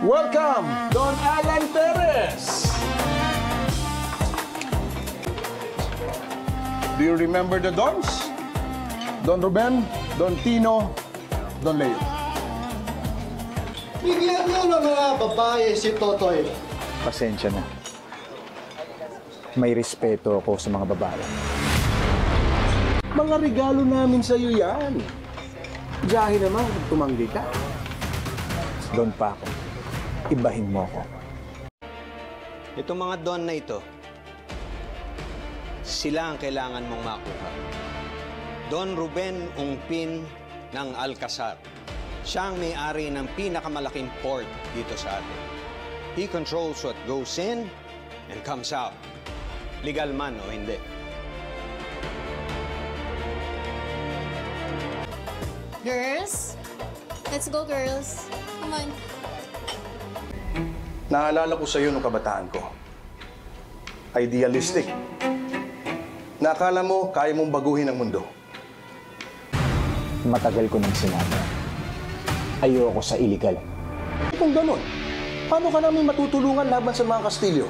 Welcome, Don Alan Perez! Do you remember the Dons? Don Ruben, Don Tino, Don Leo. Bigyan niyo ng mga babae si Totoy. Pasensya na. May respeto ako sa mga babae. Mga regalo namin sa iyo yan. Diyahe naman kung tumanggi ka. Don Paco, ibahin mo ako. Itong mga don na ito, sila ang kailangan mong makuha. Don Ruben Ungpin ng Alcazar. Siya ang may-ari ng pinakamalaking port dito sa atin. He controls what goes in and comes out. Legal man o hindi. Girls? Let's go, girls. Come on. Naalala ko sa iyo nung kabataan ko. Idealistic. Nakala mo, kaya mong baguhin ang mundo. Matagal ko nang sinabi. Ayoko sa illegal. Kung ganun, paano ka namin matutulungan laban sa mga Kastilyo?